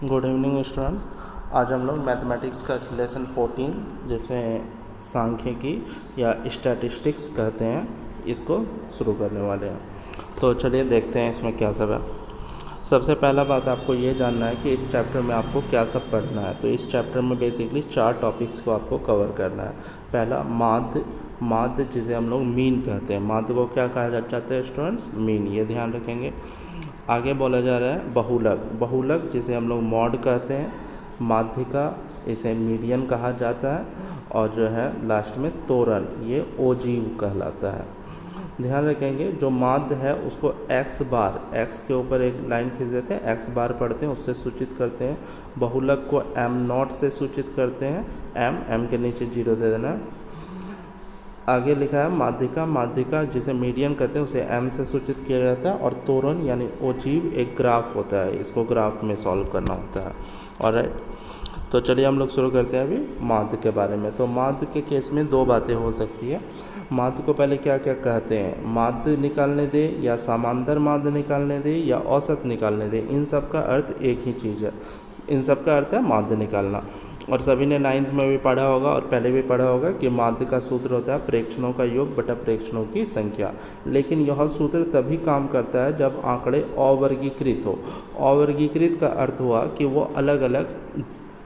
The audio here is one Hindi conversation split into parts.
Good evening students. आज हम लोग मैथमेटिक्स का लेसन 14 जिसमें सांख्यिकी या स्टैटिस्टिक्स कहते हैं इसको शुरू करने वाले हैं। तो चलिए देखते हैं इसमें क्या सब है। सबसे पहला बात आपको ये जानना है कि इस चैप्टर में आपको क्या सब पढ़ना है। तो इस चैप्टर में बेसिकली 4 टॉपिक्स को आपको कवर करना है। पहला माध्य जिसे हम लोग मीन कहते हैं। माध्य को क्या कहा जाता है स्टूडेंट्स? मीन, ये ध्यान रखेंगे। आगे बोला जा रहा है बहुलक जिसे हम लोग मॉड कहते हैं। माध्यिका इसे मीडियन कहा जाता है। और जो है लास्ट में तोरण, ये ओजीव कहलाता है। ध्यान रखेंगे जो माध्य है उसको एक्स बार, एक्स के ऊपर एक लाइन खींच देते हैं, एक्स बार पढ़ते हैं, उससे सूचित करते हैं। बहुलक को एम नॉट से सूचित करते हैं, एम के नीचे 0 दे देना है। आगे लिखा है माध्यिका जिसे मीडियन कहते हैं उसे एम से सूचित किया जाता है। और तोरण यानी ओजीव एक ग्राफ होता है, इसको ग्राफ में सॉल्व करना होता है। ऑलराइट, तो चलिए हम लोग शुरू करते हैं अभी माध्य के बारे में। तो माध्य के केस में 2 बातें हो सकती है। माध्य को पहले क्या क्या कहते हैं? माध्य निकालने दे, या समांतर माध्य निकालने दे, या औसत निकालने दे। इन सब का अर्थ एक ही चीज़ है, इन सब का अर्थ है माध्य निकालना। और सभी ने 9th में भी पढ़ा होगा और पहले भी पढ़ा होगा कि माध्य का सूत्र होता है प्रेक्षणों का योग बटा प्रेक्षणों की संख्या। लेकिन यह सूत्र तभी काम करता है जब आंकड़े अवर्गीकृत हो। अवर्गीकृत का अर्थ हुआ कि वो अलग अलग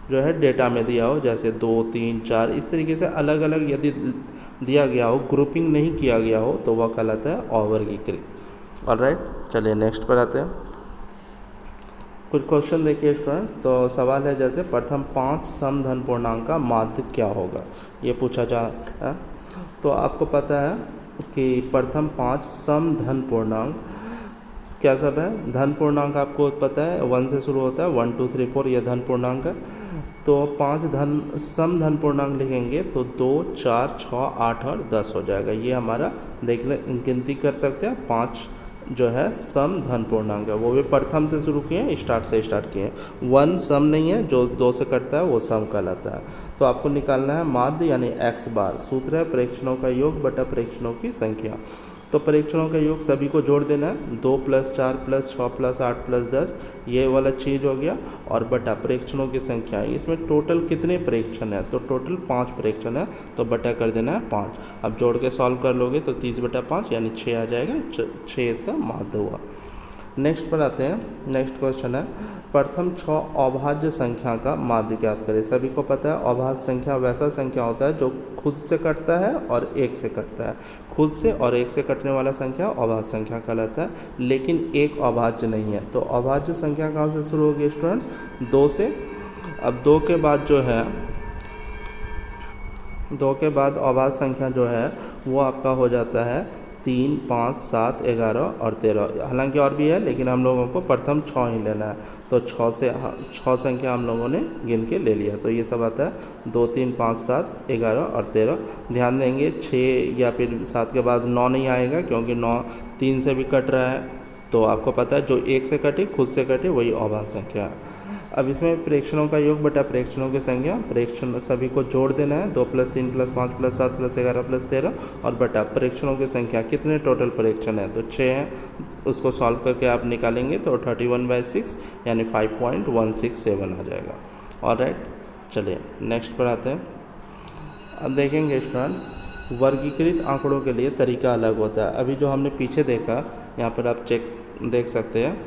जो है डेटा में दिया हो, जैसे 2, 3, 4 इस तरीके से अलग अलग यदि दिया गया हो, ग्रुपिंग नहीं किया गया हो, तो वह कहलाता है अवर्गीकृत। ऑलराइट, चलिए नेक्स्ट पर आते हैं। कुछ क्वेश्चन देखिए स्टूडेंट्स। तो सवाल है जैसे प्रथम 5 समधन पूर्णांक का माध्य क्या होगा, ये पूछा जा रहा है। तो आपको पता है कि प्रथम 5 समधन पूर्णांक क्या सब है? धन पूर्णांक आपको पता है 1 से शुरू होता है, 1 2 3 4 ये धन पूर्णांक है। तो 5 समधन पूर्णांक लिखेंगे तो 2, 4, 6, 8 और 10 हो जाएगा। ये हमारा देख ले, गिनती कर सकते हैं। 5 जो है सम धन पूर्णांक है, वो भी प्रथम से शुरू किए हैं, स्टार्ट किए हैं। 1 सम नहीं है, जो 2 से कटता है वो सम कहलाता है। तो आपको निकालना है माध्य यानी एक्स बार। सूत्र है प्रेक्षणों का योग बटा प्रेक्षणों की संख्या। तो प्रेक्षणों का योग सभी को जोड़ देना है, 2 + 4 + 6 + 8 + 10 ये वाला चीज़ हो गया। और बटा प्रेक्षणों की संख्या, इसमें टोटल कितने प्रेक्षण है? तो टोटल 5 प्रेक्षण है, तो बटा कर देना है 5। अब जोड़ के सॉल्व कर लोगे तो 30/5 यानी 6 आ जाएगा। 6 इसका माध्य हुआ। नेक्स्ट पर आते हैं। नेक्स्ट क्वेश्चन है प्रथम 6 अभाज्य संख्या का माध्य ज्ञात करें। सभी को पता है अभाज्य संख्या वैसा संख्या होता है जो खुद से कटता है और 1 से कटता है। खुद से और 1 से कटने वाला संख्या अभाज्य संख्या कहलाता है, लेकिन एक अभाज्य नहीं है। तो अभाज्य संख्या कहाँ से शुरू होगी स्टूडेंट्स? 2 से। अब 2 के बाद जो है 2 के बाद अभाज्य संख्या जो है वो आपका हो जाता है 3, 5, 7, 11 और 13। हालांकि और भी है, लेकिन हम लोगों को प्रथम 6 ही लेना है। तो 6 संख्या हम लोगों ने गिन के ले लिया। तो ये सब आता है 2, 3, 5, 7, 11 और 13। ध्यान देंगे 6 या फिर 7 के बाद 9 नहीं आएगा, क्योंकि 9 3 से भी कट रहा है। तो आपको पता है जो 1 से कटे, खुद से कटे, वही अभाज्य संख्या है। अब इसमें प्रेक्षणों का योग बटा प्रेक्षणों की संख्या। प्रेक्षण सभी को जोड़ देना है, 2 + 3 + 5 + 7 + 11 + 13 और बटा प्रेक्षणों की संख्या। कितने टोटल प्रेक्षण है? तो 6 हैं। उसको सॉल्व करके आप निकालेंगे तो 31/6 यानी 5.167 आ जाएगा। ऑलराइट, चलिए नेक्स्ट पर आते हैं। अब देखेंगे स्टूडेंट्स, वर्गीकृत आंकड़ों के लिए तरीका अलग होता है। अभी जो हमने पीछे देखा, यहाँ पर आप देख सकते हैं,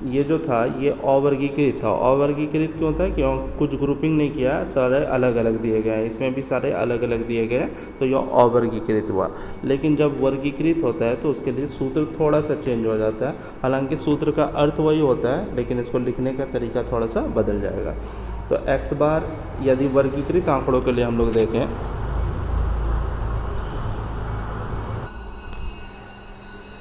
ये जो था ये अवर्गीकृत था। अवर्गीकृत क्यों था? क्यों? कुछ ग्रुपिंग नहीं किया, सारे अलग अलग दिए गए हैं। इसमें भी सारे अलग अलग दिए गए हैं, तो यह अवर्गीकृत हुआ। लेकिन जब वर्गीकृत होता है तो उसके लिए सूत्र थोड़ा सा चेंज हो जाता है। हालांकि सूत्र का अर्थ वही होता है, लेकिन इसको लिखने का तरीका थोड़ा सा बदल जाएगा। तो एक्स बार यदि वर्गीकृत आंकड़ों के लिए हम लोग देखें,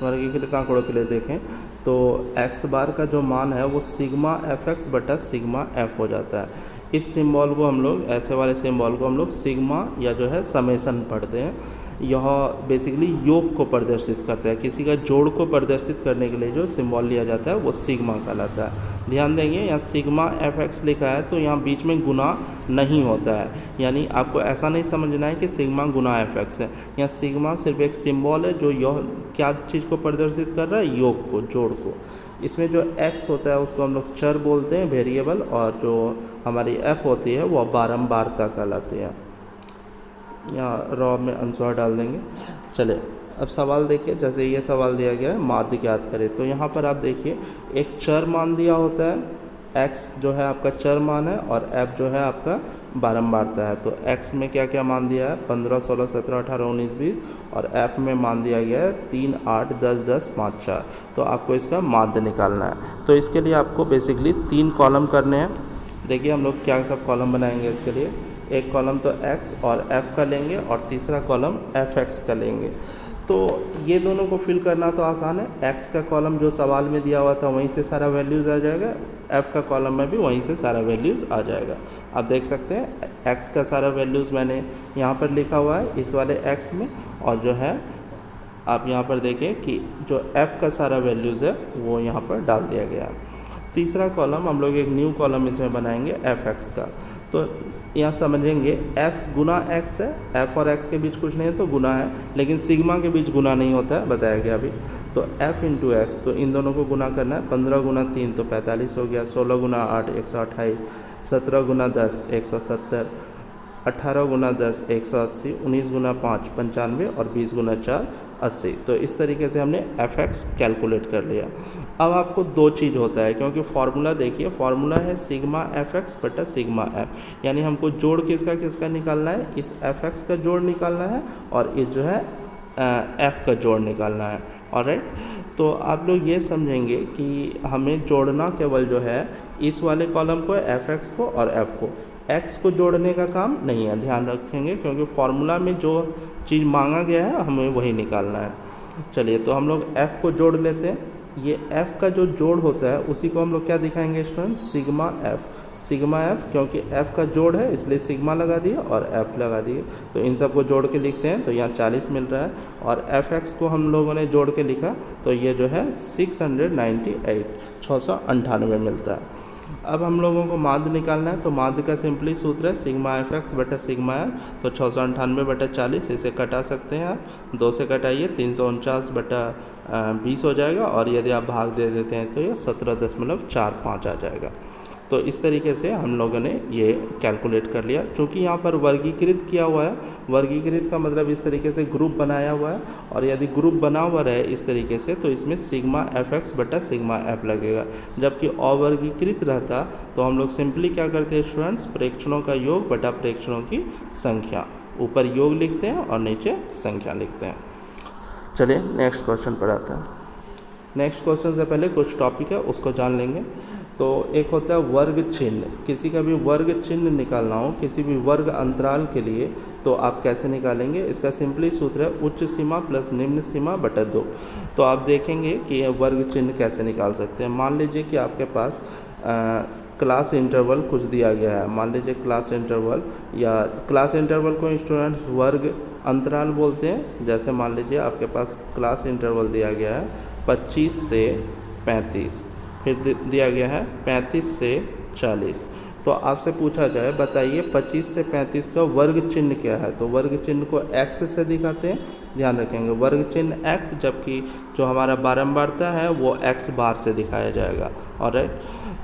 वर्गीकृत आंकड़ों के लिए देखें तो एक्स बार का जो मान है वो सिग्मा fx बटा सिग्मा f हो जाता है। इस सिंबल को हम लोग, ऐसे वाले सिंबल को हम लोग सिग्मा या जो है समेसन पढ़ते हैं। यह बेसिकली योग को प्रदर्शित करता है। किसी का जोड़ को प्रदर्शित करने के लिए जो सिंबल लिया जाता है वो सिग्मा कहलाता है। ध्यान देंगे यहाँ सिग्मा fx लिखा है, तो यहाँ बीच में गुना नहीं होता है। यानी आपको ऐसा नहीं समझना है कि सिग्मा गुना fx है। यहाँ सिग्मा सिर्फ एक सिंबल है जो यह क्या चीज़ को प्रदर्शित कर रहा है, योग को, जोड़ को। इसमें जो x होता है उसको हम लोग चर बोलते हैं, वेरिएबल, और जो हमारी f होती है वो बारंबारता कहलाती है। यहाँ रॉ में आंसर डाल देंगे। चलिए अब सवाल देखिए, जैसे ये सवाल दिया गया है माध्य ज्ञात करें, तो यहाँ पर आप देखिए एक चर मान दिया होता है, x जो है आपका चर मान है और f जो है आपका बारंबारता है। तो x में क्या क्या मान दिया है, 15, 16, 17, 18, 19, 20, और f में मान दिया गया है 3, 8, 10, 10, 5, 4। तो आपको इसका माध्य निकालना है। तो इसके लिए आपको बेसिकली 3 कॉलम करने हैं। देखिए हम लोग क्या सब कॉलम बनाएंगे इसके लिए। एक कॉलम तो x और f का लेंगे और तीसरा कॉलम fx का लेंगे। तो ये दोनों को फिल करना तो आसान है। x का कॉलम जो सवाल में दिया हुआ था वहीं से सारा वैल्यूज़ आ जाएगा, f का कॉलम में भी वहीं से सारा वैल्यूज़ आ जाएगा। आप देख सकते हैं x का सारा वैल्यूज़ मैंने यहाँ पर लिखा हुआ है इस वाले x में, और जो है आप यहाँ पर देखें कि जो f का सारा वैल्यूज़ है वो यहाँ पर डाल दिया गया है। तीसरा कॉलम हम लोग एक न्यू कॉलम इसमें बनाएंगे fx का। तो यहाँ समझेंगे f गुना x है, f और x के बीच कुछ नहीं है तो गुना है, लेकिन सिग्मा के बीच गुना नहीं होता है, बताया गया अभी। तो f इंटू एक्स, तो इन दोनों को गुना करना है। 15 गुना 3 तो 45 हो गया, 16 गुना 8 128, 17 गुना 10 170, 18 गुना 10 180, 19 गुना 5 95 और 20 गुना 4 80। तो इस तरीके से हमने fx कैलकुलेट कर लिया। अब आपको दो चीज़ होता है, क्योंकि फार्मूला देखिए, फार्मूला है सिग्मा fx बटा सिग्मा f, यानी हमको जोड़ किसका किसका निकालना है, इस fx का जोड़ निकालना है और ये जो है f का जोड़ निकालना है। ऑलराइट, तो आप लोग ये समझेंगे कि हमें जोड़ना केवल जो है इस वाले कॉलम को, fx को और f को, x को जोड़ने का काम नहीं है, ध्यान रखेंगे, क्योंकि फार्मूला में जो चीज़ मांगा गया है हमें वही निकालना है। चलिए तो हम लोग f को जोड़ लेते हैं। ये f का जो जोड़ होता है उसी को हम लोग क्या दिखाएंगे स्टूडेंट, सिग्मा f, क्योंकि f का जोड़ है इसलिए सिग्मा लगा दिए और f लगा दिए। तो इन सब को जोड़ के लिखते हैं तो यहाँ 40 मिल रहा है, और fx को हम लोगों ने जोड़ के लिखा तो ये जो है 698 मिलता है। अब हम लोगों को माध्य निकालना है, तो माध्य का सिंपली सूत्र है सिग्मा fx बटा सिग्मा f। तो 698 बटा 40, इसे कटा सकते हैं आप, 2 से कटाइए 349 बटा 20 हो जाएगा, और यदि आप भाग दे देते हैं तो ये 17.45 आ जाएगा। तो इस तरीके से हम लोगों ने ये कैलकुलेट कर लिया। क्योंकि यहाँ पर वर्गीकृत किया हुआ है, वर्गीकृत का मतलब इस तरीके से ग्रुप बनाया हुआ है, और यदि ग्रुप बना हुआ रहे इस तरीके से तो इसमें सिग्मा fx बटा सिग्मा f लगेगा। जबकि अवर्गीकृत रहता तो हम लोग सिंपली क्या करते हैं स्टूडेंट्स, प्रेक्षणों का योग बटा प्रेक्षणों की संख्या, ऊपर योग लिखते हैं और नीचे संख्या लिखते हैं। चलिए नेक्स्ट क्वेश्चन पर आते हैं। नेक्स्ट क्वेश्चन से पहले कुछ टॉपिक है उसको जान लेंगे। तो एक होता है वर्ग चिन्ह, किसी का भी वर्ग चिन्ह निकालना हो किसी भी वर्ग अंतराल के लिए तो आप कैसे निकालेंगे, इसका सिंपली सूत्र है उच्च सीमा प्लस निम्न सीमा बटा 2। तो आप देखेंगे कि यह वर्ग चिन्ह कैसे निकाल सकते हैं। मान लीजिए कि आपके पास क्लास इंटरवल कुछ दिया गया है, मान लीजिए क्लास इंटरवल, या क्लास इंटरवल को स्टूडेंट्स वर्ग अंतराल बोलते हैं। जैसे मान लीजिए आपके पास क्लास इंटरवल दिया गया है 25 से 35, फिर दिया गया है 35 से 40। तो आपसे पूछा जाए बताइए 25 से 35 का वर्ग चिन्ह क्या है, तो वर्ग चिन्ह को x से दिखाते हैं, ध्यान रखेंगे वर्ग चिन्ह x, जबकि जो हमारा बारंबारता है वो x बार से दिखाया जाएगा। ऑलराइट,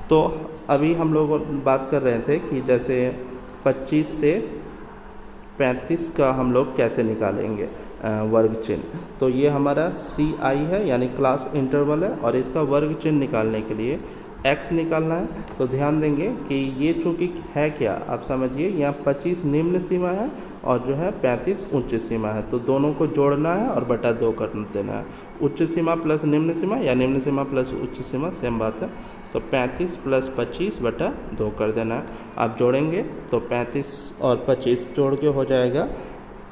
तो अभी हम लोग बात कर रहे थे कि जैसे 25 से 35 का हम लोग कैसे निकालेंगे वर्ग चिन्ह। तो ये हमारा CI है यानी क्लास इंटरवल है, और इसका वर्ग चिन्ह निकालने के लिए x निकालना है। तो ध्यान देंगे कि ये चूँकि है क्या, आप समझिए यहाँ 25 निम्न सीमा है और जो है 35 उच्च सीमा है, तो दोनों को जोड़ना है और बटा 2 कर देना है। उच्च सीमा प्लस निम्न सीमा या निम्न सीमा प्लस उच्च सीमा सेम बात है, तो 35 प्लस 25 बटा 2 कर देना है। आप जोड़ेंगे तो 35 और 25 जोड़ के हो जाएगा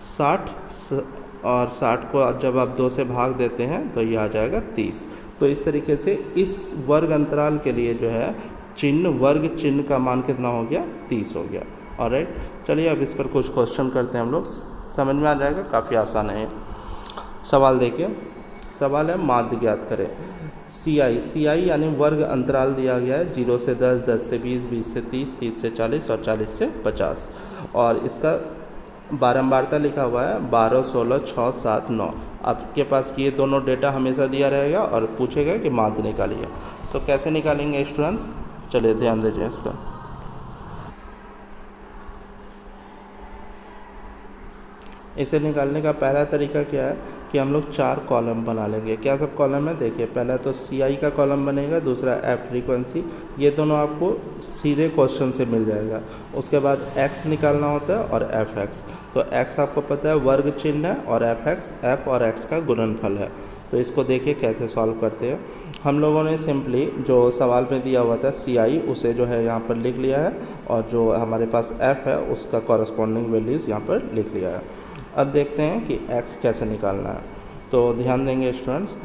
60, और 60 को जब आप 2 से भाग देते हैं तो ये आ जाएगा 30। तो इस तरीके से इस वर्ग अंतराल के लिए जो है चिन्ह, वर्ग चिन्ह का मान कितना हो गया, 30 हो गया। ऑलराइट, चलिए अब इस पर कुछ क्वेश्चन करते हैं हम लोग, समझ में आ जाएगा, काफ़ी आसान है। सवाल देखिए, सवाल है माध्य ज्ञात करें। CI यानी वर्ग अंतराल दिया गया है 0 से 10, 10 से 20, 20 से 30, 30 से 40 और 40 से 50, और इसका बारंबारता लिखा हुआ है 12, 16, 6, 7, 9। आपके पास ये दोनों डेटा हमेशा दिया रहेगा और पूछेगा कि माध्य निकालिए। तो कैसे निकालेंगे स्टूडेंट्स, चलिए ध्यान दीजिए इस पर। इसे निकालने का पहला तरीका क्या है कि हम लोग 4 कॉलम बना लेंगे। क्या सब कॉलम है देखिए, पहला तो CI का कॉलम बनेगा, दूसरा F फ्रीक्वेंसी, ये दोनों आपको सीधे क्वेश्चन से मिल जाएगा। उसके बाद X निकालना होता है और FX। तो X आपको पता है वर्ग चिन्ह है और FX F और X का गुणनफल है। तो इसको देखिए कैसे सॉल्व करते हैं। हम लोगों ने सिंपली जो सवाल में दिया हुआ था CI उसे जो है यहाँ पर लिख लिया है और जो हमारे पास F है उसका कॉरस्पॉन्डिंग वैल्यूज़ यहाँ पर लिख लिया है। अब देखते हैं कि x कैसे निकालना है। तो ध्यान देंगे स्टूडेंट्स,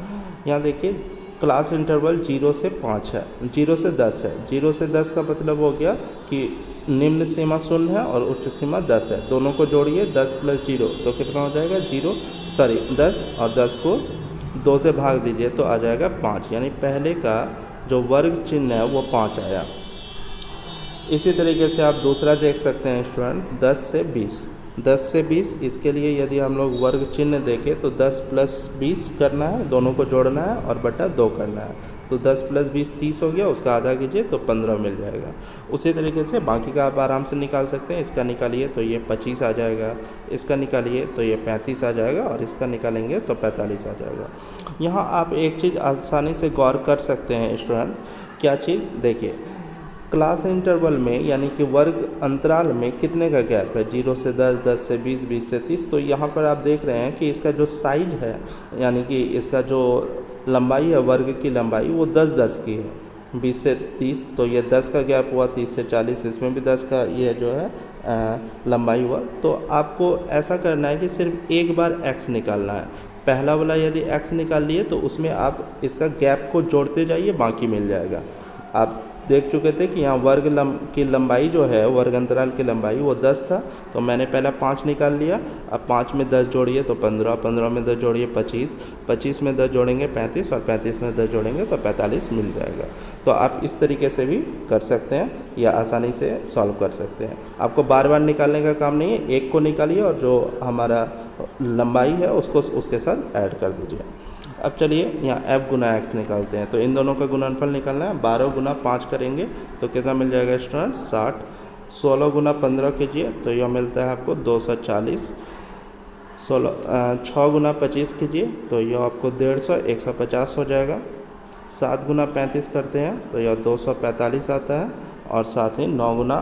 यहाँ देखिए क्लास इंटरवल 0 से 5 है, 0 से 10 है। 0 से 10 का मतलब हो गया कि निम्न सीमा 0 है और उच्च सीमा 10 है। दोनों को जोड़िए, 10 + 0 तो कितना हो जाएगा 10 और 10 को 2 से भाग दीजिए तो आ जाएगा 5, यानी पहले का जो वर्ग चिन्ह है वो 5 आया। इसी तरीके से आप दूसरा देख सकते हैं स्टूडेंट्स, 10 से 20, इसके लिए यदि हम लोग वर्ग चिन्ह देखें तो 10 + 20 करना है, दोनों को जोड़ना है और बटा 2 करना है। तो 10 + 20 30 हो गया, उसका आधा कीजिए तो 15 मिल जाएगा। उसी तरीके से बाकी का आप आराम से निकाल सकते हैं। इसका निकालिए तो ये 25 आ जाएगा, इसका निकालिए तो ये 35 आ जाएगा और इसका निकालेंगे तो 45 आ जाएगा। यहाँ आप एक चीज़ आसानी से गौर कर सकते हैं स्टूडेंट्स, क्या चीज़ देखिए, क्लास इंटरवल में यानी कि वर्ग अंतराल में कितने का गैप है, 0 से 10, 10 से 20, 20 से 30। तो यहाँ पर आप देख रहे हैं कि इसका जो साइज है यानी कि इसका जो लंबाई है, वर्ग की लंबाई वो 10-10 की है। 20 से 30 तो ये 10 का गैप हुआ, 30 से 40 इसमें भी 10 का ये जो है लंबाई हुआ। तो आपको ऐसा करना है कि सिर्फ एक बार x निकालना है। पहला वाला यदि x निकाल लिए तो उसमें आप इसका गैप को जोड़ते जाइए, बाकी मिल जाएगा। आप देख चुके थे कि यहाँ वर्ग की लंबाई जो है, वर्ग अंतराल की लंबाई वो 10 था, तो मैंने पहला 5 निकाल लिया। अब 5 में 10 जोड़िए तो 15, 15 में 10 जोड़िए 25, 25 में 10 जोड़ेंगे 35 और 35 में 10 जोड़ेंगे तो 45 मिल जाएगा। तो आप इस तरीके से भी कर सकते हैं या आसानी से सॉल्व कर सकते हैं। आपको बार बार निकालने का काम नहीं है, एक को निकालिए और जो हमारा लंबाई है उसको उसके साथ ऐड कर दीजिए। अब चलिए यहाँ f गुना x निकालते हैं। तो इन दोनों का गुणनफल निकालना है। 12 गुना 5 करेंगे तो कितना मिल जाएगा स्टूडेंट 60। 16 गुना 15 कीजिए तो यह मिलता है आपको 240। 6 गुना 25 कीजिए तो यह आपको 150, 150 हो जाएगा। 7 गुना 35 करते हैं तो यह 245 आता है और साथ ही 9 गुना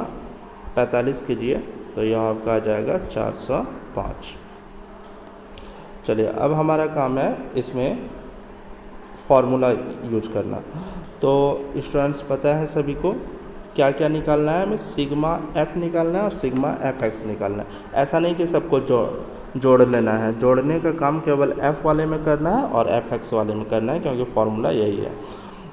45 कीजिए तो यह आपका आ जाएगा 405। चलिए अब हमारा काम है इसमें फार्मूला यूज करना। तो स्टूडेंट्स पता है सभी को क्या क्या निकालना है, हमें सिग्मा f निकालना है और सिग्मा fx निकालना है। ऐसा नहीं कि सबको जोड़ लेना है, जोड़ने का काम केवल f वाले में करना है और fx वाले में करना है, क्योंकि फार्मूला यही है।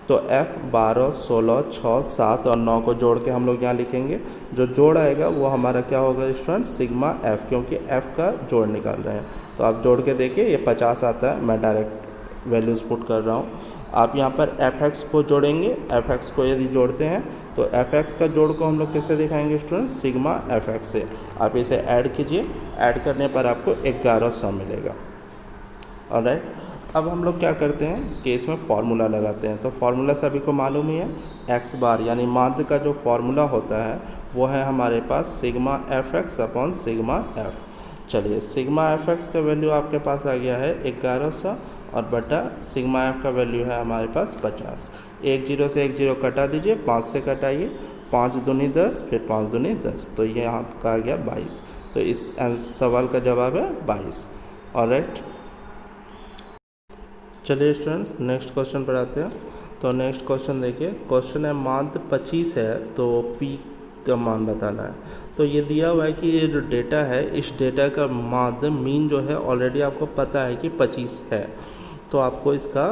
तो f 12, 16, 6, 7 और 9 को जोड़ के हम लोग यहाँ लिखेंगे। जो जोड़ आएगा वो हमारा क्या होगा स्टूडेंट, सिग्मा f, क्योंकि f का जोड़ निकाल रहे हैं। तो आप जोड़ के देखिए ये 50 आता है, मैं डायरेक्ट वैल्यूज़ पुट कर रहा हूँ। आप यहाँ पर fx को जोड़ेंगे, fx को यदि जोड़ते हैं तो fx का जोड़ को हम लोग कैसे दिखाएंगे स्टूडेंट, सिग्मा fx से। आप इसे ऐड कीजिए, ऐड करने पर आपको 1100 मिलेगा। ऑलराइट, अब हम लोग क्या करते हैं कि इसमें फार्मूला लगाते हैं। तो फार्मूला सभी को मालूम ही है, x बार यानी माध्य का जो फार्मूला होता है वो है हमारे पास sigma fx upon sigma f। चलिए सिग्मा fx का वैल्यू आपके पास आ गया है 1100 और बटा सिग्मा f का वैल्यू है हमारे पास 50। 10 से 10 कटा दीजिए, 5 से कटाइए, 5 दूनी 10, फिर 5 दूनी 10, तो ये यहाँ का आ गया 22। तो इस सवाल का जवाब है 22। ऑलराइट, चलिए स्टूडेंट्स नेक्स्ट क्वेश्चन पर आते हैं। तो नेक्स्ट क्वेश्चन देखिए, क्वेश्चन है माध्य 25 है तो p का मान बताना है। तो ये दिया हुआ है कि ये जो डेटा है इस डेटा का माध्य मीन जो है ऑलरेडी आपको पता है कि 25 है, तो आपको इसका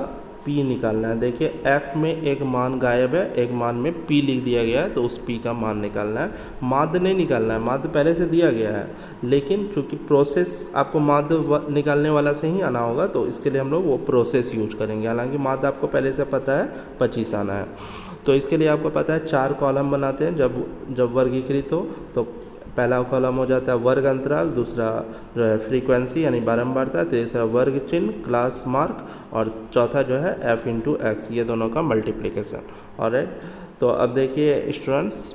p निकालना है। देखिए f में एक मान गायब है, एक मान में p लिख दिया गया है, तो उस p का मान निकालना है। माध्य नहीं निकालना है, माध्य पहले से दिया गया है, लेकिन चूंकि प्रोसेस आपको माध्य निकालने वाला से ही आना होगा तो इसके लिए हम लोग वो प्रोसेस यूज करेंगे। हालांकि माध्य आपको पहले से पता है 25 आना है। तो इसके लिए आपको पता है 4 कॉलम बनाते हैं जब वर्गीकृत हो। तो पहला कॉलम हो जाता है वर्ग अंतराल, दूसरा जो है फ्रीक्वेंसी यानी बारंबारता, तीसरा वर्ग चिन्ह क्लास मार्क, और चौथा जो है f इंटू एक्स, ये दोनों का मल्टीप्लिकेशन। ऑलराइट, तो अब देखिए स्टूडेंट्स,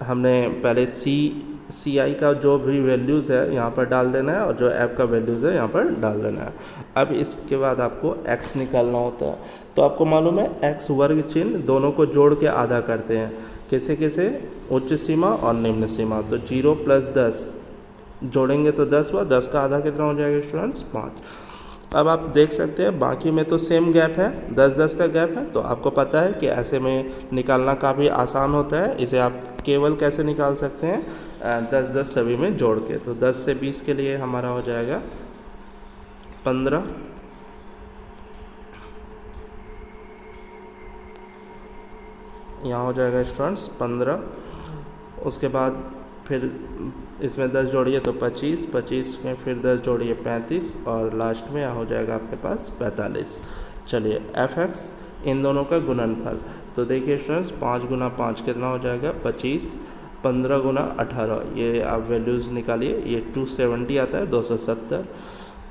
हमने पहले सी आई का जो भी वैल्यूज़ है यहाँ पर डाल देना है और जो f का वैल्यूज़ है यहाँ पर डाल देना है। अब इसके बाद आपको x निकालना होता है। तो आपको मालूम है x वर्ग चिन्ह दोनों को जोड़ के आधा करते हैं, कैसे कैसे, उच्च सीमा और निम्न सीमा। तो 0 + 10 जोड़ेंगे तो 10 हुआ, 10 का आधा कितना हो जाएगा स्टूडेंट्स, 5। अब आप देख सकते हैं बाकी में तो सेम गैप है, 10-10 का गैप है, तो आपको पता है कि ऐसे में निकालना काफ़ी आसान होता है। इसे आप केवल कैसे निकाल सकते हैं, 10-10 सभी में जोड़ के। तो 10 से 20 के लिए हमारा हो जाएगा 15, यहाँ हो जाएगा स्टूडेंट्स 15। उसके बाद फिर इसमें 10 जोड़िए तो 25, 25 में फिर 10 जोड़िए 35, और लास्ट में हो जाएगा आपके पास 45। चलिए f(x) इन दोनों का गुणनफल, तो देखिए स्टूडेंट्स 5 × 5 कितना हो जाएगा 25, 15 × 18, ये आप वैल्यूज़ निकालिए, ये 270 आता है, 270,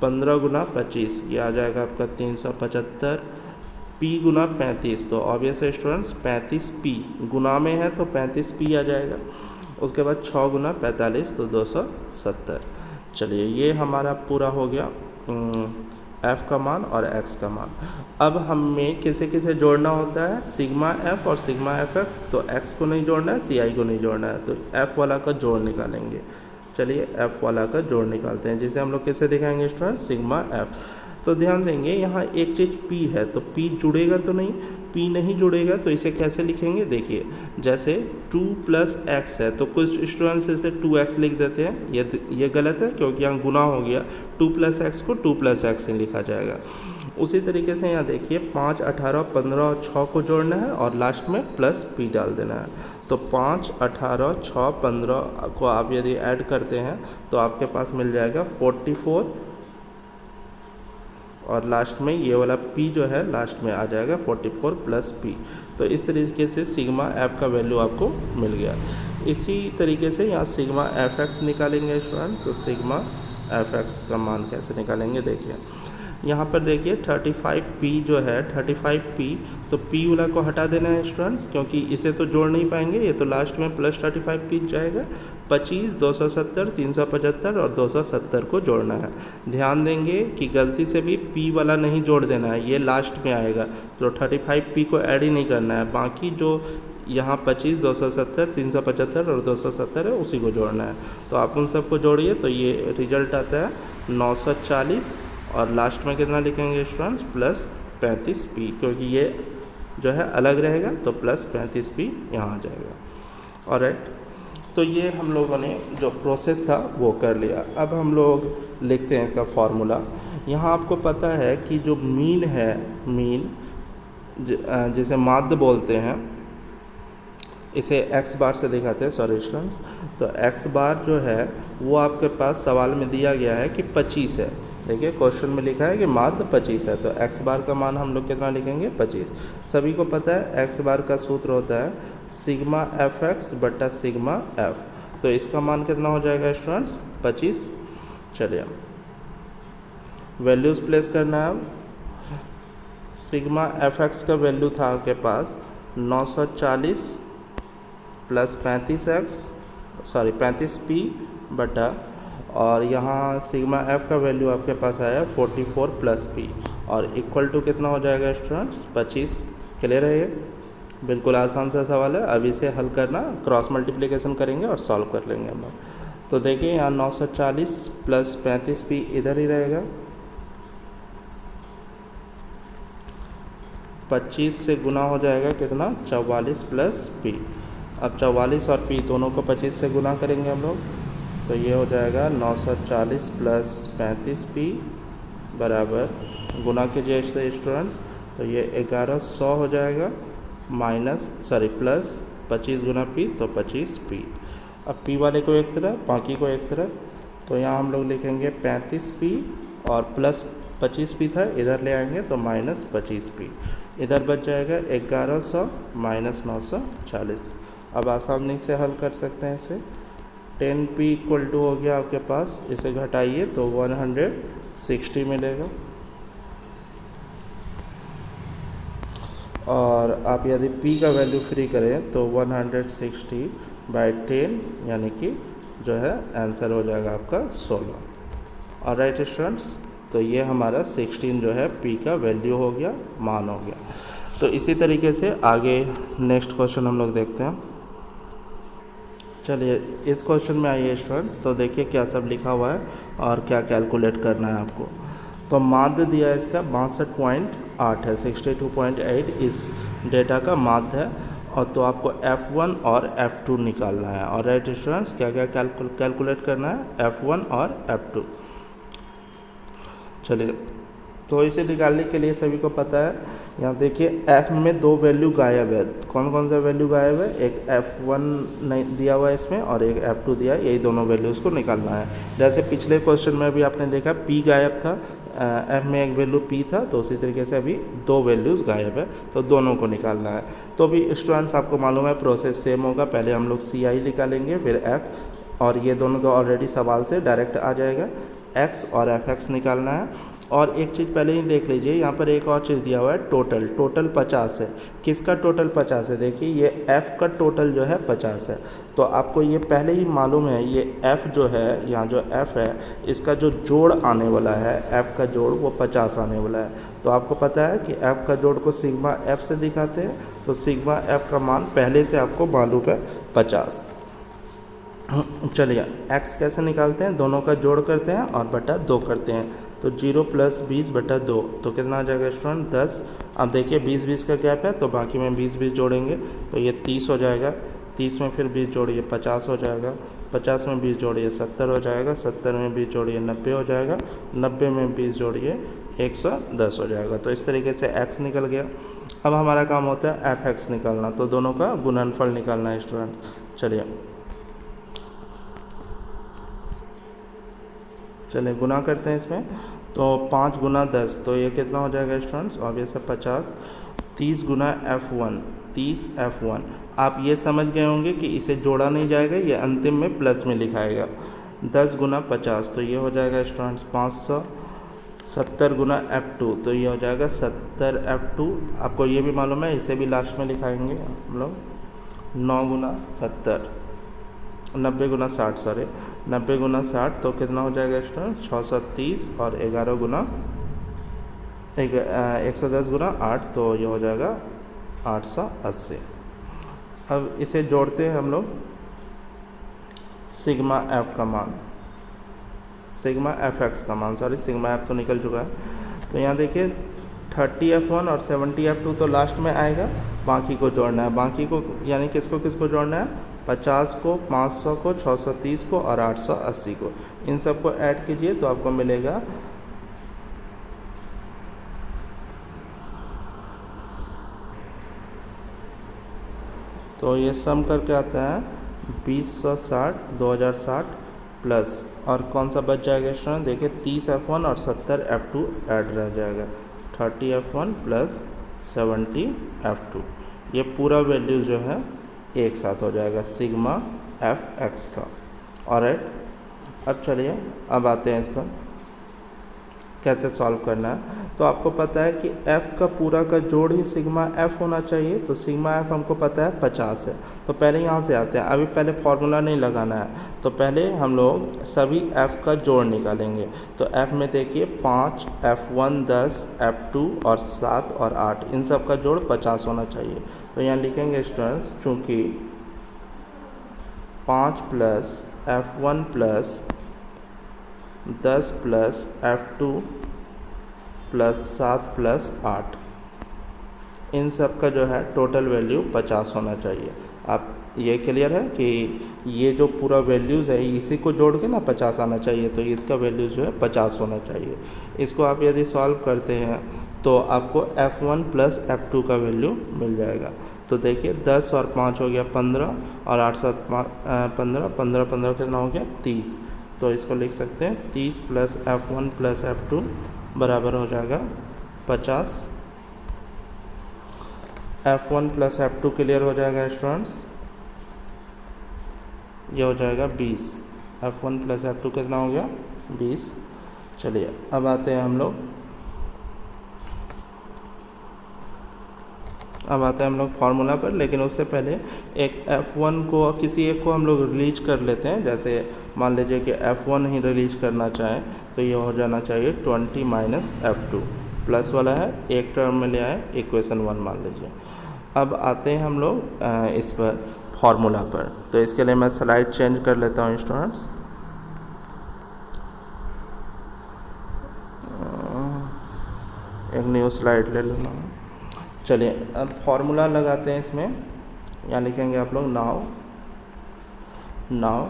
15 × 25 ये आ जाएगा आपका 375, p × 35, तो ऑब्वियस है स्टूडेंट्स 35p गुना में है तो 35p आ जाएगा। उसके बाद 6 × 45 तो 270। चलिए ये हमारा पूरा हो गया f का मान और x का मान। अब हमें किसे किसे जोड़ना होता है, सिग्मा f और सिग्मा fx, तो x को नहीं जोड़ना है, ci को नहीं जोड़ना है, तो f वाला का जोड़ निकालेंगे। चलिए f वाला का जोड़ निकालते हैं, जिसे हम लोग किसे दिखाएंगे स्टूडेंट, सिग्मा f। तो ध्यान देंगे यहाँ एक चीज़ p है, तो p जुड़ेगा तो नहीं, p नहीं जुड़ेगा तो इसे कैसे लिखेंगे, देखिए जैसे 2 + x है तो कुछ स्टूडेंट्स इसे 2x लिख देते हैं, ये गलत है क्योंकि यहाँ गुना हो गया, 2 + x को 2 + x ही लिखा जाएगा। उसी तरीके से यहाँ देखिए 5, 18, 15 और 6 को जोड़ना है और लास्ट में +p डाल देना है। तो 5, 18, 6, 15 को आप यदि ऐड करते हैं तो आपके पास मिल जाएगा 44, और लास्ट में ये वाला p जो है लास्ट में आ जाएगा 44 + p। तो इस तरीके से सिग्मा f का वैल्यू आपको मिल गया। इसी तरीके से यहाँ सिग्मा fx निकालेंगे स्टूडेंट, तो सिग्मा fx का मान कैसे निकालेंगे, देखिए यहाँ पर देखिए 35p जो है 35p, तो p वाला को हटा देना है स्टूडेंट्स, क्योंकि इसे तो जोड़ नहीं पाएंगे, ये तो लास्ट में +35p जाएगा। 25, 270, 375 और 270 को जोड़ना है। ध्यान देंगे कि गलती से भी p वाला नहीं जोड़ देना है, ये लास्ट में आएगा, तो 35p को ऐड ही नहीं करना है, बाकी जो यहाँ 25, 270, 375 और 270 है उसी को जोड़ना है। तो आप उन सबको जोड़िए तो ये रिजल्ट आता है 940, और लास्ट में कितना लिखेंगे स्टूडेंट्स, +35p, क्योंकि ये जो है अलग रहेगा तो +35p यहाँ आ जाएगा। ऑलराइट, तो ये हम लोगों ने जो प्रोसेस था वो कर लिया। अब हम लोग लिखते हैं इसका फॉर्मूला। यहाँ आपको पता है कि जो मीन है, मीन जिसे माध्य बोलते हैं, इसे x बार से दिखाते हैं, सॉरी स्टूडेंट्स। तो x बार जो है वो आपके पास सवाल में दिया गया है कि 25 है। देखिए क्वेश्चन में लिखा है कि माध्य 25 है, तो x बार का मान हम लोग कितना लिखेंगे, 25। सभी को पता है x बार का सूत्र होता है सिग्मा fx बटा सिग्मा f, तो इसका मान कितना हो जाएगा स्टूडेंट्स, 25। चलिए वैल्यूज़ प्लेस करना है। अब सिग्मा fx का वैल्यू था आपके पास 940 + 35p बटा, और यहाँ सिग्मा f का वैल्यू आपके पास आया 44 + p, और इक्वल टू कितना हो जाएगा स्टूडेंट्स, 25। क्लियर है ये, बिल्कुल आसान सा सवाल है। अब इसे हल करना, क्रॉस मल्टीप्लिकेशन करेंगे और सॉल्व कर लेंगे हम लोग। तो देखिए यहाँ 940 + 35p इधर ही रहेगा, 25 से गुना हो जाएगा कितना, 44 + p। अब 44 और p दोनों को 25 से गुना करेंगे हम लोग, तो ये हो जाएगा 940 + 35p बराबर, गुना कीजिए स्टूडेंट्स, तो ये 1100 हो जाएगा, प्लस 25 × p तो 25p। अब p वाले को एक तरफ, बाकी को एक तरफ, तो यहाँ हम लोग लिखेंगे 35p और प्लस 25p था, इधर ले आएंगे तो -25p, इधर बच जाएगा 1100 - 940। अब आसानी से हल कर सकते हैं इसे, 10p इक्वल टू हो गया आपके पास, इसे घटाइए तो 160 मिलेगा। और आप यदि p का वैल्यू फ्री करें तो 160/10 यानी कि जो है आंसर हो जाएगा आपका 16। और राइट स्टूडेंट्स, तो ये हमारा 16 जो है p का वैल्यू हो गया, मान हो गया। तो इसी तरीके से आगे नेक्स्ट क्वेश्चन हम लोग देखते हैं। चलिए इस क्वेश्चन में आइए स्टूडेंट्स, तो देखिए क्या सब लिखा हुआ है और क्या कैलकुलेट करना है आपको। तो माध्य दिया है इसका 62.8 है, 62.8 इस डेटा का माध्य है। और तो आपको F1 और F2 निकालना है। और राइट स्टूडेंट्स, क्या क्या कैलकुलेट करना है, F1 और F2। चलिए, तो इसे निकालने के लिए सभी को पता है, यहाँ देखिए F में दो वैल्यू गायब है। कौन कौन सा वैल्यू गायब है, एक F1 नहीं दिया हुआ है इसमें और एक F2 दिया है, यही दोनों वैल्यूज़ को निकालना है। जैसे पिछले क्वेश्चन में भी आपने देखा P गायब था, F में एक वैल्यू P था, तो उसी तरीके से अभी दो वैल्यूज़ गायब है, तो दोनों को निकालना है। तो अभी स्टूडेंट्स आपको मालूम है प्रोसेस सेम होगा, पहले हम लोग CI निकालेंगे फिर F, और ये दोनों तो ऑलरेडी सवाल से डायरेक्ट आ जाएगा। X और FX निकालना है। और एक चीज़ पहले ही देख लीजिए, यहाँ पर एक और चीज़ दिया हुआ है, टोटल 50 है। किसका टोटल 50 है, देखिए ये F का टोटल जो है 50 है। तो आपको ये पहले ही मालूम है, ये F जो है, यहाँ जो F है, इसका जो जोड़ आने वाला है, F का जोड़ वो 50 आने वाला है। तो आपको पता है कि F का जोड़ को सिग्मा F से दिखाते हैं, तो सिग्मा F का मान पहले से आपको मालूम है 50। चलिए x कैसे निकालते हैं, दोनों का जोड़ करते हैं और बटा 2 करते हैं, तो 0 + 20/2, तो कितना आ जाएगा स्टूडेंट, 10। अब देखिए 20-20 का गैप है, तो बाकी में 20-20 जोड़ेंगे तो ये 30 हो जाएगा। 30 में फिर 20 जोड़िए 50 हो जाएगा। 50 में 20 जोड़िए 70 हो जाएगा। 70 में 20 जोड़िए 90 हो जाएगा। 90 में 20 जोड़िए 110 हो जाएगा। तो इस तरीके से x निकल गया। अब हमारा काम होता है fx निकालना, तो दोनों का गुणनफल निकालना है स्टूडेंट्स। चलिए गुना करते हैं इसमें, तो 5 × 10, तो ये कितना हो जाएगा स्टूडेंट्स, ऑब्वियस है 50। 30 × F1, 30 F1। आप ये समझ गए होंगे कि इसे जोड़ा नहीं जाएगा, ये अंतिम में प्लस में लिखाएगा। 10 × 50, तो ये हो जाएगा स्टूडेंट्स 500। 70 × F2, तो ये हो जाएगा 70 F2। आपको ये भी मालूम है, इसे भी लास्ट में लिखाएंगे हम लोग। 9 × 70, 90 × 60, सॉरी 90 × 60, तो कितना हो जाएगा स्टूडेंट, 630। और 11 × 110 × 8, तो ये हो जाएगा 880। अब इसे जोड़ते हैं हम लोग, सिग्मा F का मान, सिग्मा FX का मान, सॉरी सिग्मा F तो निकल चुका है। तो यहाँ देखिए 30 F1 और 70 F2 तो लास्ट में आएगा, बाकी को जोड़ना है। बाकी को यानी किसको किसको जोड़ना है, 50 को, 500 को, 630 को और 880 को, इन सब को ऐड कीजिए तो आपको मिलेगा तो ये सम करके आता है 2060 2060 प्लस, और कौन सा बच जाएगा स्टूडेंट, देखिए 30 F1 और 70 F2 ऐड रह जाएगा, 30 F1 प्लस 70 F2। ये पूरा वैल्यू जो है एक साथ हो जाएगा सिग्मा FX का। ऑलराइट, अब चलिए अब आते हैं इस पर कैसे सॉल्व करना है। तो आपको पता है कि F का पूरा का जोड़ ही सिग्मा F होना चाहिए, तो सिग्मा F हमको पता है 50 है। तो पहले यहाँ से आते हैं, अभी पहले फॉर्मूला नहीं लगाना है, तो पहले हम लोग सभी F का जोड़ निकालेंगे। तो F में देखिए 5 F1 10 F2 और 7 और 8, इन सब का जोड़ 50 होना चाहिए। तो यहाँ लिखेंगे स्टूडेंट्स, चूँकि 5 plus F1 plus 10 plus F2 plus 7 plus 8, इन सब का जो है टोटल वैल्यू 50 होना चाहिए। आप ये क्लियर है कि ये जो पूरा वैल्यूज़ है इसी को जोड़ के ना 50 आना चाहिए, तो इसका वैल्यू जो है 50 होना चाहिए। इसको आप यदि सॉल्व करते हैं तो आपको F1 प्लस F2 का वैल्यू मिल जाएगा। तो देखिए 10 और 5 हो गया 15 और 8 7 15, 15 15 कितना हो गया 30। तो इसको लिख सकते हैं 30 प्लस F1 प्लस F2 बराबर हो जाएगा 50। F1 प्लस F2 क्लियर हो जाएगा स्टूडेंट्स। ये हो जाएगा 20। F1 प्लस F2 कितना हो गया 20। चलिए अब आते हैं हम लोग फार्मूला पर, लेकिन उससे पहले एक F1 को किसी एक को हम लोग रिलीज कर लेते हैं। जैसे मान लीजिए कि F1 ही रिलीज करना चाहें तो ये हो जाना चाहिए 20 माइनस F2, प्लस वाला है एक टर्म में ले आए, इक्वेशन 1 मान लीजिए। अब आते हैं हम लोग इस पर फार्मूला पर। तो इसके लिए मैं स्लाइड चेंज कर लेता हूँ स्टूडेंट्स। एक न्यू स्लाइड ले लूँगा। चलिए अब फार्मूला लगाते हैं इसमें। यहाँ लिखेंगे आप लोग नाउ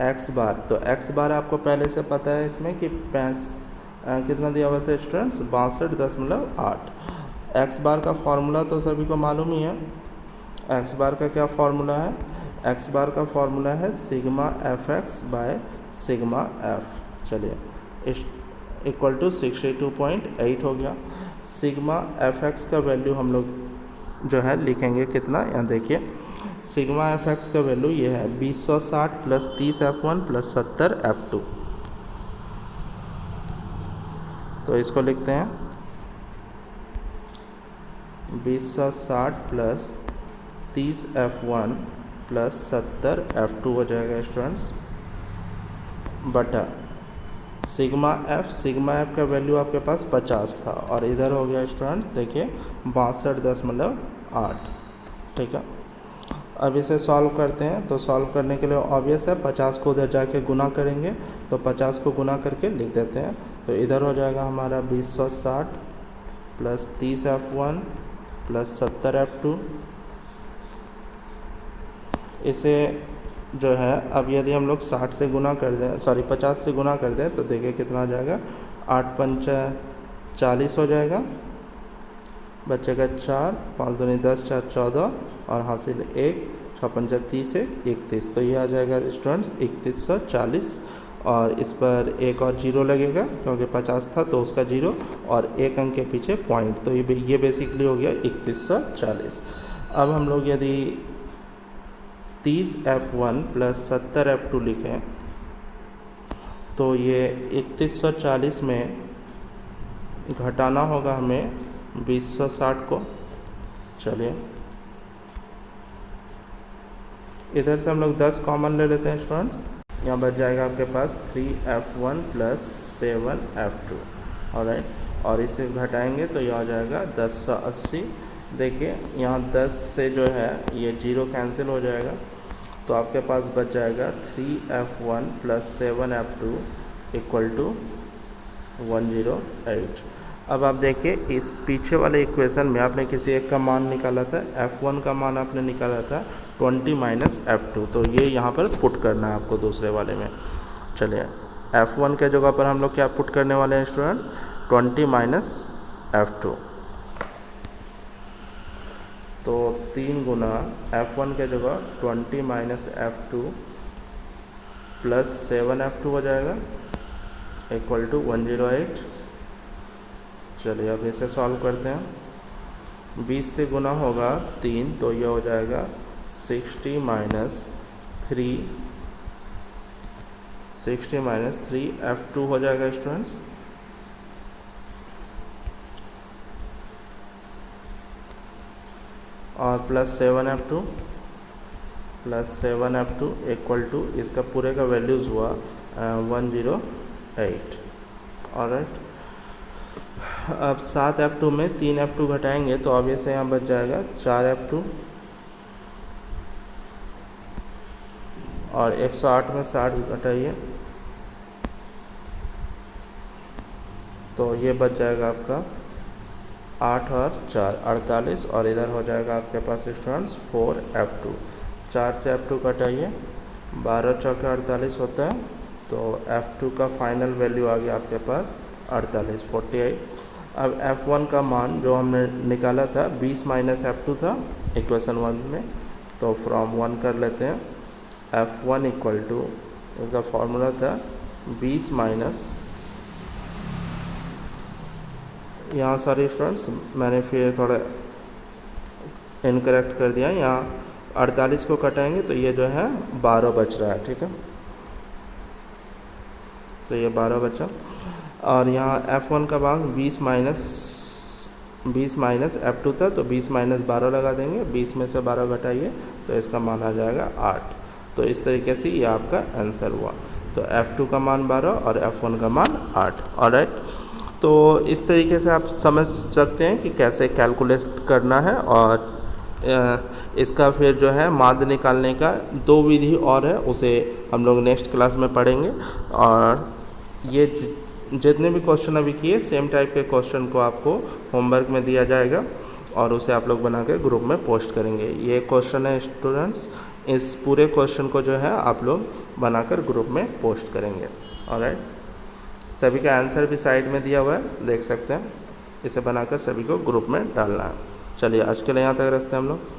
एक्स बार। तो एक्स बार आपको पहले से पता है इसमें कि कितना दिया हुआ था स्टूडेंट्स 62.8। एक्स बार का फार्मूला तो सभी को मालूम ही है। एक्स बार का क्या फार्मूला है? एक्स बार का फार्मूला है sigma F x by sigma F. चलिए इक्वल टू 62.8 हो गया। सिग्मा एफ एक्स का वैल्यू हम लोग जो है लिखेंगे कितना, यहाँ देखिए सिग्मा एफ एक्स का वैल्यू ये है 2060 प्लस 30 F1 प्लस 70 F2। तो इसको लिखते हैं 2060 प्लस 30 F1 प्लस 70 F2 हो जाएगा स्टूडेंट्स, बटा सिग्मा एफ का वैल्यू आपके पास 50 था और इधर हो गया स्टूडेंट देखिए 62.8। ठीक है, अब इसे सॉल्व करते हैं। तो सॉल्व करने के लिए ऑब्वियस है 50 को उधर जाके गुना करेंगे, तो 50 को गुना करके लिख देते हैं। तो इधर हो जाएगा हमारा 2060 प्लस 30 F1 प्लस 70 F2। इसे जो है अब यदि हम लोग 60 से गुना कर दें, 50 से गुना कर दें तो देखिए कितना आ जाएगा 8 पंचा 40 हो जाएगा, बचेगा 4, 5 दूनी 10, 4 14 और हासिल 1, 6 पंचा 30 31। तो ये आ जाएगा स्टूडेंट्स 3140। और इस पर एक और जीरो लगेगा क्योंकि 50 था तो उसका जीरो और एक अंक के पीछे पॉइंट, तो ये बेसिकली हो गया 3140। अब हम लोग यदि 30 F1 प्लस 70 F2 लिखें तो ये 3140 में घटाना होगा हमें 2060 को। चलिए इधर से हम लोग 10 कॉमन ले लेते हैं स्टूडेंट्स। यहाँ बच जाएगा आपके पास 3F1 प्लस 7F2। ऑलराइट, और इसे घटाएंगे तो यह आ जाएगा 1080। देखिए यहाँ 10 से जो है ये जीरो कैंसिल हो जाएगा, तो आपके पास बच जाएगा 3F1 plus 7F2 equal to 108। अब आप देखिए इस पीछे वाले इक्वेशन में आपने किसी एक का मान निकाला था, F1 का मान आपने निकाला था 20 माइनस F2, तो ये यहाँ पर पुट करना है आपको दूसरे वाले में। चलिए F1 के जगह पर हम लोग क्या पुट करने वाले हैं स्टूडेंट्स 20 माइनस F2। तो 3 गुना F1 के जगह 20 माइनस F2 प्लस 7F2 हो जाएगा इक्वल टू 108। चलिए अब इसे सॉल्व करते हैं। 20 से गुना होगा 3 तो यह हो जाएगा 60 माइनस 3 F2 हो जाएगा स्टूडेंट्स। और प्लस 7F2 इक्वल टू इसका पूरे का वैल्यूज़ हुआ 108। ऑलराइट, अब 7F2 में 3F2 घटाएंगे तो ऑब्वियस यहाँ बच जाएगा 4F2 और 108 में 60 घटाइए तो ये बच जाएगा आपका 8 और 4 48 और इधर हो जाएगा आपके पास स्टूडेंट्स 4F2। 4 से F2 कटाइए 12 चौके 48 होता है, तो F2 का फाइनल वैल्यू आ गया आपके पास 48। अब F1 का मान जो हमने निकाला था 20 माइनस F2 था इक्वेशन 1 में, तो फ्रॉम 1 कर लेते हैं। F1 इक्वल टू इसका फार्मूला था 20 माइनस, यहाँ सारे स्टूडेंट्स मैंने फिर थोड़ा इनकरेक्ट कर दिया, यहाँ 48 को कटाएंगे तो ये जो है 12 बच रहा है, ठीक है। तो ये 12 बचा, और यहाँ F1 का भाग 20 माइनस F2 था, तो 20 माइनस 12 लगा देंगे, 20 में से 12 घटाइए तो इसका मान आ जाएगा 8। तो इस तरीके से ये आपका आंसर हुआ। तो F2 का मान 12 और F1 का मान 8। ऑलराइट, तो इस तरीके से आप समझ सकते हैं कि कैसे कैलकुलेट करना है। और इसका फिर जो है माध्य निकालने का 2 विधि और है, उसे हम लोग नेक्स्ट क्लास में पढ़ेंगे। और ये जितने भी क्वेश्चन अभी किए सेम टाइप के क्वेश्चन को आपको होमवर्क में दिया जाएगा और उसे आप लोग बना के ग्रुप में पोस्ट करेंगे। ये क्वेश्चन है स्टूडेंट्स, इस पूरे क्वेश्चन को जो है आप लोग बनाकर ग्रुप में पोस्ट करेंगे। ऑलराइट, सभी का आंसर भी साइड में दिया हुआ है, देख सकते हैं। इसे बनाकर सभी को ग्रुप में डालना है। चलिए आज के लिए यहाँ तक रखते हैं हम लोग।